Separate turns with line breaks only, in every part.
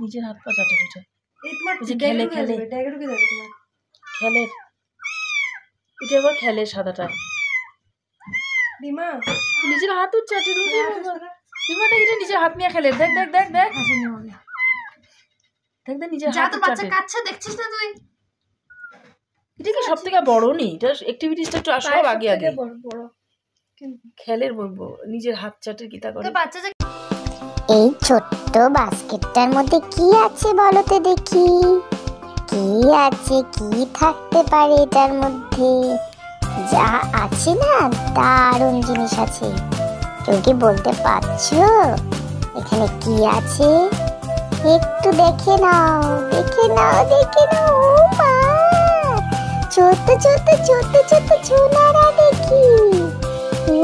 নিজের হাত পা চাটে এটা।
এই তোমার
খেলে
ড্যাগে ঢুকে যাবে তোমার।
খেলের এটা আবার খেলের সাদাটা।
রিমা
নিজের হাত চাটে রুটি রিমা দেখ এটা নিজের হাত নিয়ে খেলে। দেখ দেখ দেখ দেখ দেখ দেখ নিজের হাত চাটে।
কাচ্চা দেখছিস না তুই?
এটা কি সব থেকে বড় নি? এটা অ্যাক্টিভিটিসটা একটু সব আগে আগে
বড়
খেলের নিজের হাত চাটে কি তা করে।
বাচ্চা
এই ছোট্ট বাস্কেটটার মধ্যে কি আছে বলো তো দেখি? কি আছে, কি থাকতে পারে এটার মধ্যে? যা আছে না দারুণ জিনিস আছে। কেউ কি বলতে পারছো এখানে কি আছে? একটু দেখে নাও, দেখে নাও, দেখে নাও। ও মা, ছোট ছোট ছোট ছোট ছোলারা দেখি।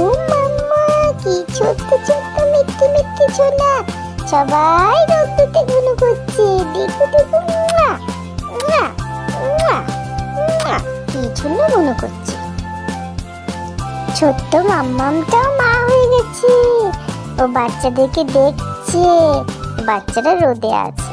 ও মাম্মা, কি ছোট ছোট মিট্টি মিট্টি ছোলা। সবাই রোদ্দুরতে গুলো করছে। দেখো দেখো, কি ছোলা গুলো করছে। ছোট্ট মাম্মামটাও মা হয়ে গেছে। ও বাচ্চাদেরকে দেখছে। বাচ্চারা রোদে আছে।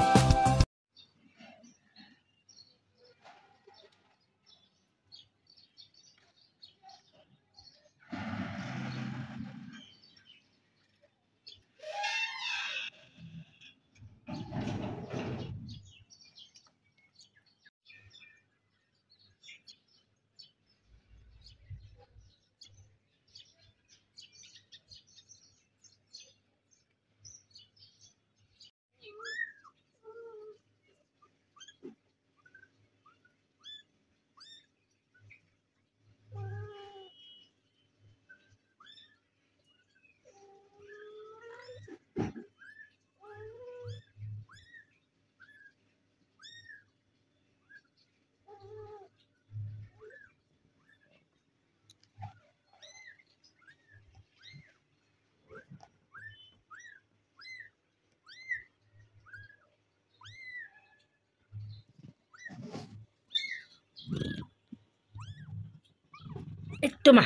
একটু মা,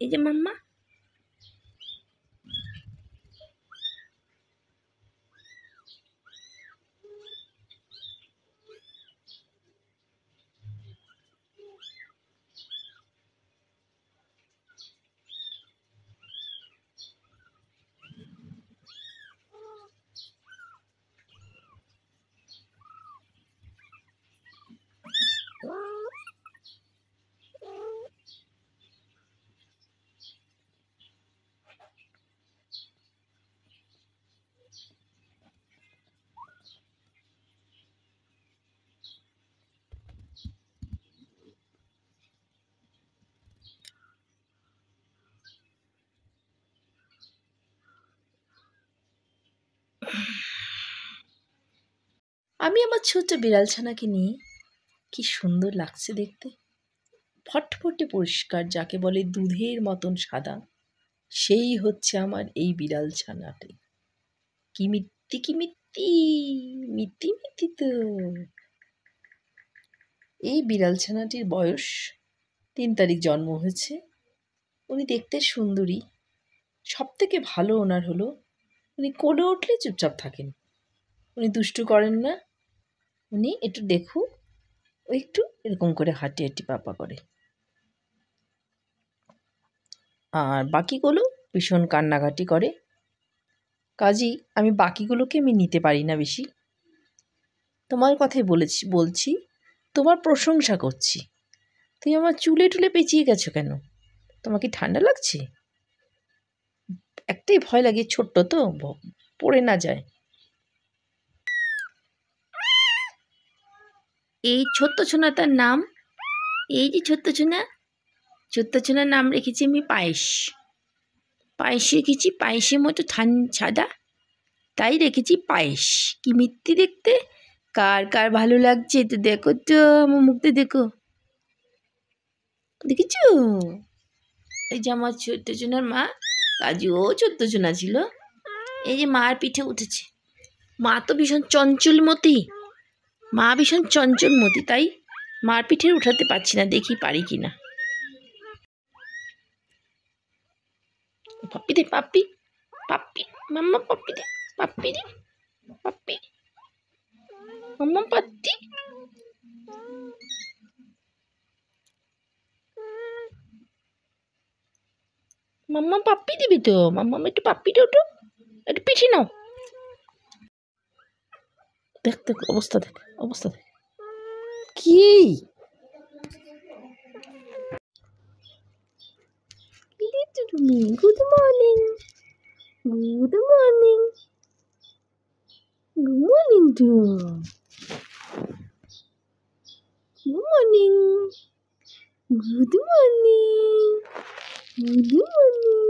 এই যে মাম্মা আমি আমার ছোট্ট বিড়াল ছানাকে নিয়ে কি সুন্দর লাগছে দেখতে। ফটফটে পরিষ্কার, যাকে বলে দুধের মতন সাদা, সেই হচ্ছে আমার এই বিড়াল ছানাটি। কি মিত্তি কি মিত্তি মিত্তি মিত্তি তো। এই বিড়াল ছানাটির বয়স 3 তারিখ জন্ম হয়েছে। উনি দেখতে সুন্দরী। সব থেকে ভালো ওনার হলো উনি কোলে উঠলে চুপচাপ থাকেন। উনি দুষ্টু করেন না। উনি একটু দেখুন, ও একটু এরকম করে হাঁটি হাঁটি পাপা করে। আর বাকিগুলো ভীষণ কান্নাকাটি করে। কাজেই আমি বাকিগুলোকে আমি নিতে পারি না বেশি। তোমার কথাই বলছি, তোমার প্রশংসা করছি। তুমি আমার চুলে টুলে পেঁচিয়ে গেছো কেন? তোমার কি ঠান্ডা লাগছে? একটাই ভয় লাগে, ছোট্ট তো, পড়ে না যায়। এই ছোট্ট ছোনাটার নাম, এই যে ছোট্ট ছোনার নাম রেখেছি আমি পায়েস। পায়েস রেখেছি, পায়েসের মতো সাদা, তাই রেখেছি পায়েস। কি মিত্তি দেখতে। কার কার ভালো লাগছে তো দেখো তো, আমার মুখটা দেখো, দেখেছো? এই যে আমার ছোট্ট সোনার মা কাজুও ছোট্ট সোনা ছিল। এই যে মার পিঠে উঠেছে। মা তো ভীষণ চঞ্চলমতি, মা ভীষণ চঞ্চলমতি, তাই মার পিঠে উঠাতে পারছি না, দেখি পারি কি না। পাপ্পি দে, পাপ্পি পাপ্পি, মাম্মা পাপ্পি দে, পাপ্পি দে, পাপ্পি। মাম্মা পাত্তি মাম্মা পাপ্পি দিবি তো? মাম্মা একটু পাপ্পি দাও তো, একটু পিঠে নাও। দেখ দেখ অবস্থা, দেখ অবস্থা, দেখ কি তুমি। Good morning, good morning, good morning to, good morning, good morning, good morning.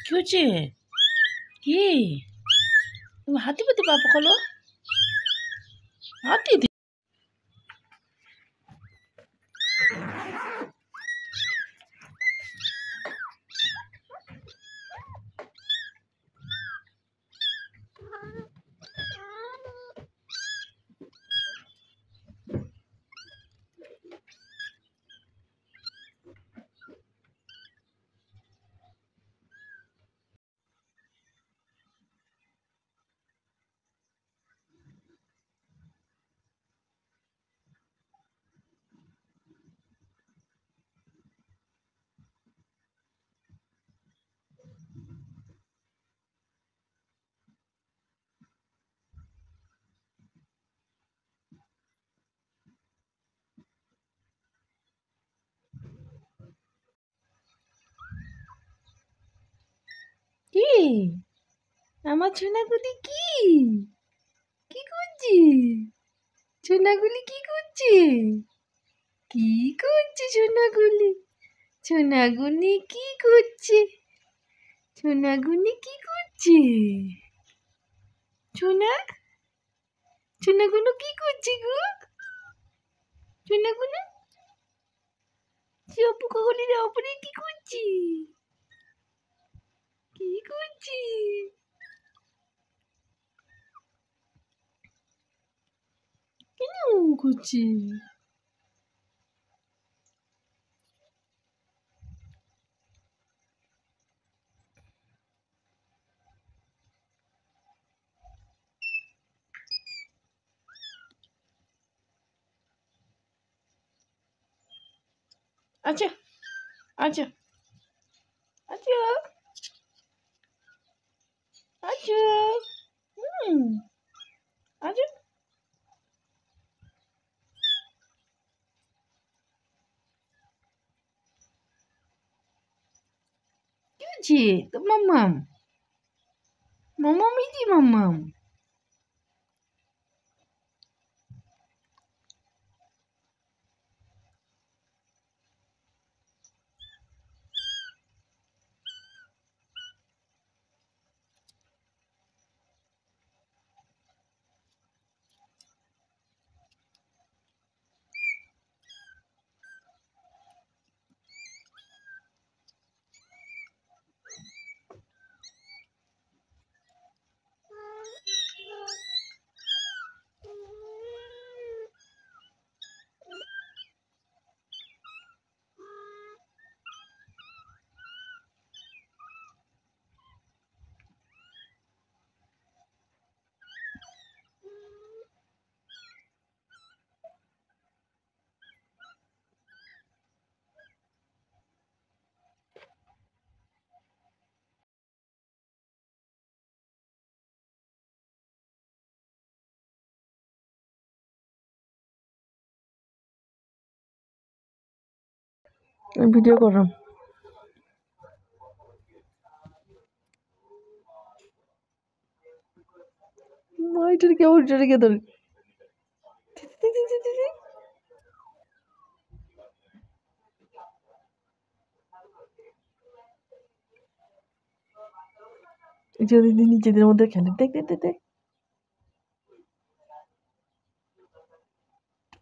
কি হচ্ছে? কি তুমি হাতি পেতে পাপা খোলো, হাতি কি আমার ছোনাগুলি কি কি করছে? ছোনাগুলি কি করছে? কি করছে সোনাগুলি? সোনাগুনি কি করছে? সোনাগুনি কি করছে? সোনা, সোনাগুলো কি করছে গো? সোনাগুলো সে অপু কাকুলির অপরে কি করছে? কি করছে? কেন করছে? আচ্ছা আচ্ছা আচ্ছা আচ্ছা আচ্ছা কি হয়েছে তো মাম্মাম মাম্মামি দি মাম্মাম ভিডিও করলাম এটার কেউ এটার কে ধরে যদি নিজেদের মধ্যে খেলে দেখ দেখ দেখ দেখ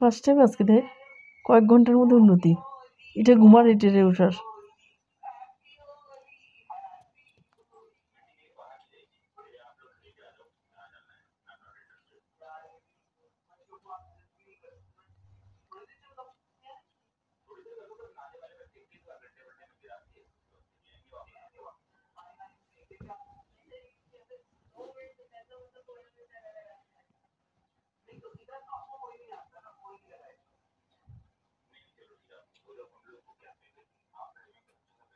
ফার্স্ট টাইম আজকে দেখ কয়েক ঘন্টার মধ্যে উন্নতি এটা ঘুমার এটেরে ওঠার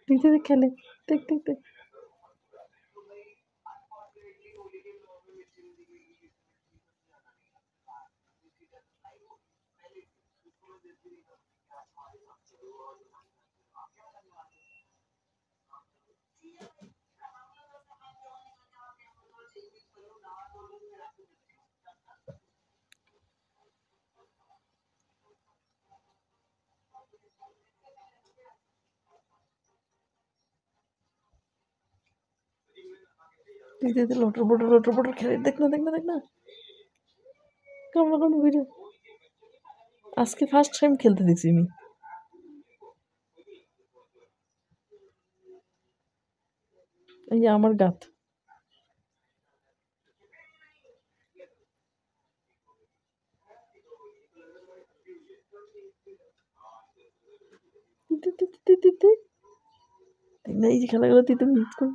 দেখ দেখ দেখ খেলে দেখ দেখ দেখ দেখ দেখ দেখ লটর পটর খেলে দেখ না দেখ না দেখ না কামড়া কামড়ি করে আজকে ফার্স্ট টাইম খেলতে দেখছি আমি এই যে আমার গাত দেখ দেখ দেখ দেখ দেখ দেখ না এই যে খেলাগুলো তুই তো মিস কর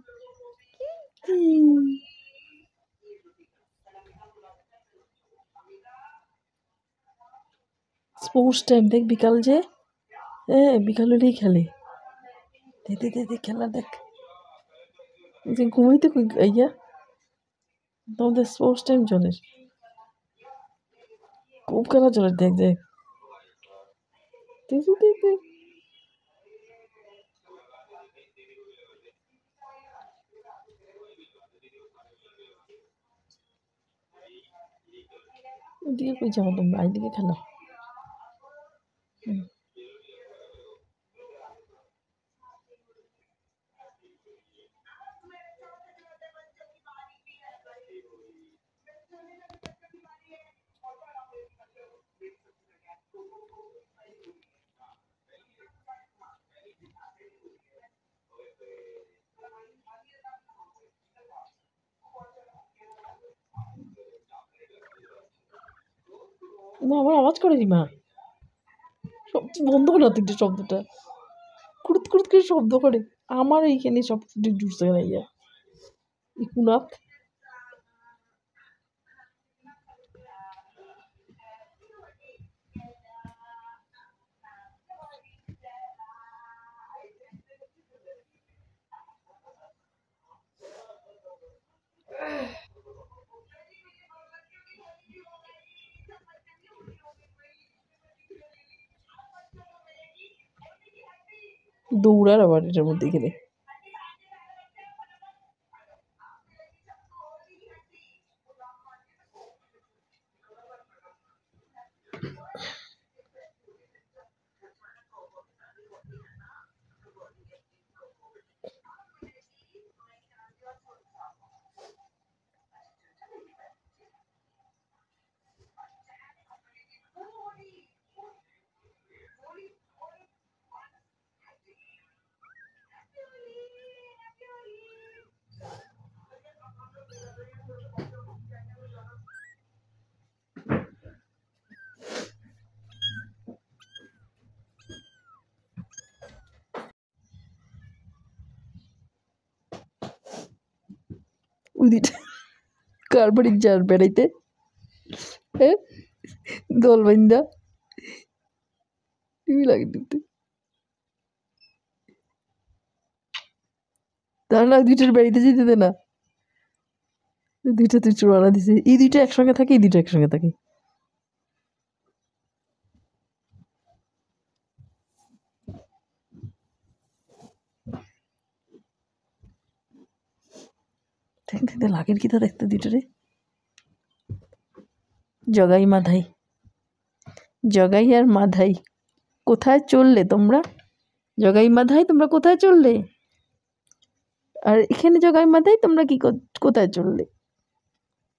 স্পোর্টস টাইম দেখ বিকাল যে হ্যাঁ বিকাল হলেই খেলে দেখ দেখ দেখ দেখ খেলা দেখ যে ঘুমাইতে কই আইয়া তোমাদের স্পোর্টস টাইম চলে খুব খেলা চলে দেখ দেখ দেখ দেখ দেখ দেখ ওদিকে কই যাও তোমরা এইদিকে খেলো মা আমার আওয়াজ করে নি মা সব বন্ধ করে না তিনটে শব্দটা কুড়ুত কুড়ুত করে শব্দ করে আমার এইখানে সব কিছু জুড়ছে না ইয়া ইকুনাথ দৌড়ার আবার এটার মধ্যে এখানে। ওই দুইটা কার বাড়ি যার বেড়াইতে, হ্যাঁ, দল বাইন্দা টিভি লাগে দিতে। তাহলে ওই দুইটার বাড়িতে যেতে দে না, দুইটা তুই চোরানা দিছে। এই দুইটা একসঙ্গে থাকে, এই দুইটা একসঙ্গে থাকে। দেখতে লাগের কি তা দেখতে দুইটারে। জগাই মাধাই, জগাই আর মাধাই, কোথায় চললে তোমরা? জগাই মাধাই তোমরা কোথায় চললে? আর এখানে জগাই মাধাই তোমরা কি কোথায় চললে?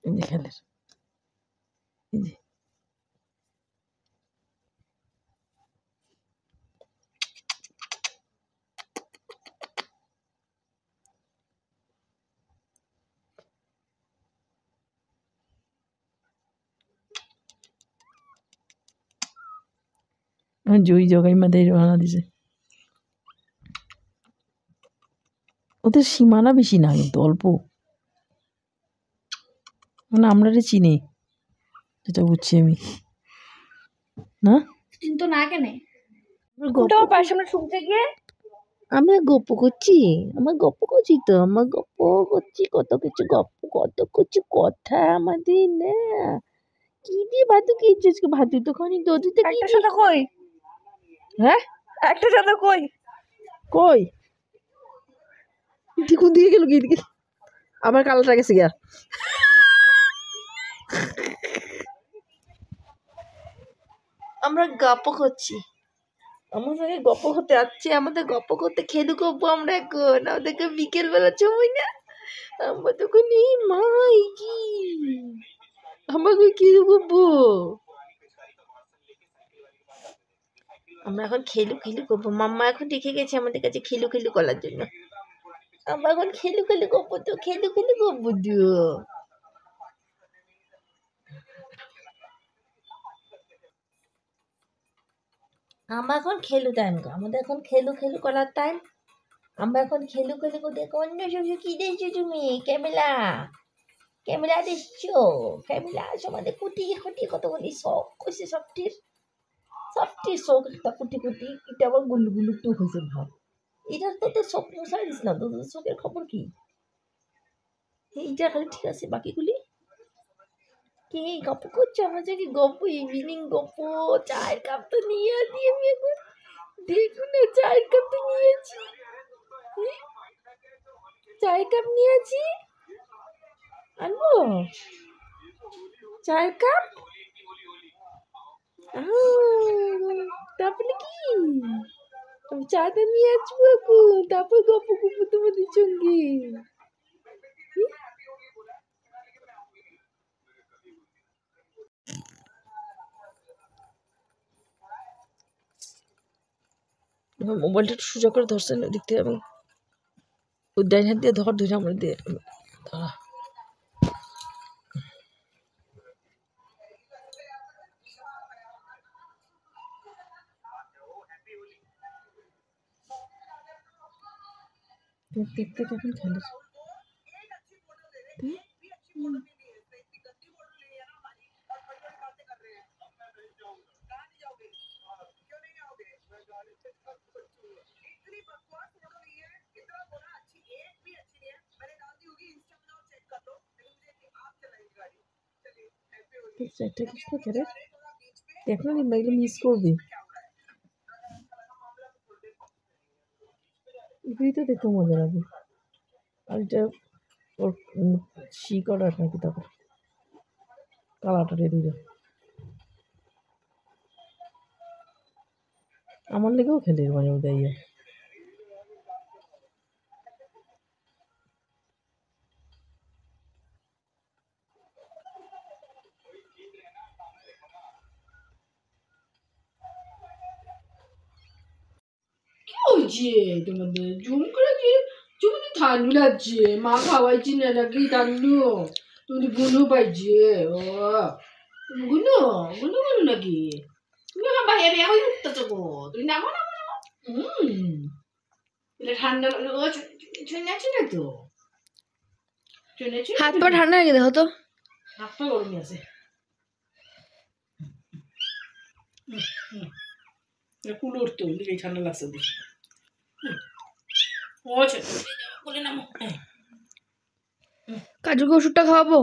এই যে খেলের, এই যে জয়ী জগাই মাধাই রওনা দিছে। ওদের সীমানা বেশি না, কিন্তু অল্প, মানে আমরা রে চিনি, যেটা বুঝছি আমি, না
কিন্তু না কেনে
আমি গপ্প করছি, আমার গপ্প করছি তো, আমার গপ্প করছি, কত কিছু গপ্প, কত কিছু কথা আমাদের না। কি দিয়ে ভাতু খেয়েছিস? ভাতু তো খানি, দধিতে কি
একটা সাথে কই,
হ্যাঁ
একটা সাথে কই
কই কোন দিকে গেল? কি দিকে? আবার কালোটা গেছে গিয়া। আমরা গপ্প করছি, আমার সঙ্গে গপ্প করতে আসছে, আমাদের গপ্প করতে খেলু করবো আমরা এখন, আমাদেরকে বিকেল বেলা সময় না, আমরা তখন এই মাই কি আমাকে কি করবো, আমরা এখন খেলু করবো। মাম্মা এখন রেখে গেছে আমাদের কাছে খেলু করার জন্য, আমরা এখন খেলু করবো তো, খেলু করবো তো। আমরা এখন খেলু টাইম, আমাদের এখন খেলু করার টাইম। আমরা এখন খেলু করতে, অন্য সব কি দেখছো তুমি? ক্যামেরা দেখছো? ক্যামেরা আমাদের কুটি কতগুলি শখ হয়েছে, সবটির শখ একটা কুটি এটা আবার গুলু টু হয়েছে ভাব। এটার তো শখ মশাই দিস না, তোদের শখের খবর কি? এইটা খালি ঠিক আছে, বাকিগুলি কে গপ্প করছো? আমার যে গপ্প, ইভিনিং গপ্প। চায়ের কাপ তো নিয়ে আসি আমি এখন, দেখুন না চায়ের কাপ তো নিয়েছি, চায়ের কাপ নিয়েছি, আনবো চায়ের কাপ। তারপরে কি আমি চাটা নিয়ে আসবো এখন, তারপর গপ্প করবো তোমাদের সঙ্গে। মোবাইলটা একটু সোজা করে ধরছে না দেখতে, আমি ওই ডাইন হাত দিয়ে ধরে আমার দিয়ে ধরা। দেখতে কেমন খেলে, একটা কিছু খেলে দেখো না, মিস করবি। ফ্রিতে দেখতে মজা লাগে। আর এটা ওর শিকড় আর নাকি তারপর কালারটা রেডি দিল। আমার লেগেও খেলে মাঝে মধ্যে ইয়ে।
হয়েছে তোমাদের জুম করে যে তোমাদের ঠান্ডু লাগছে, মা খাওয়াইছি না নাকি ঠান্ডু? তোমাদের গুনো পাইছে? ও গুনো গুনো গুনো নাকি? তুমি আমার বাইরে বেয়া হয়ে উঠতেছো গো, তুমি নামো নামো নামো। এটা ঠান্ডা চলে আছে না তো?
হাত পা ঠান্ডা রেখে দেখো তো।
হাত পা গরমই আছে। কুলোর তো দিকে ঠান্ডা লাগছে বেশি। ও আচ্ছা বলে নামো।
কাজুকে ওষুধটা খাওয়াবো।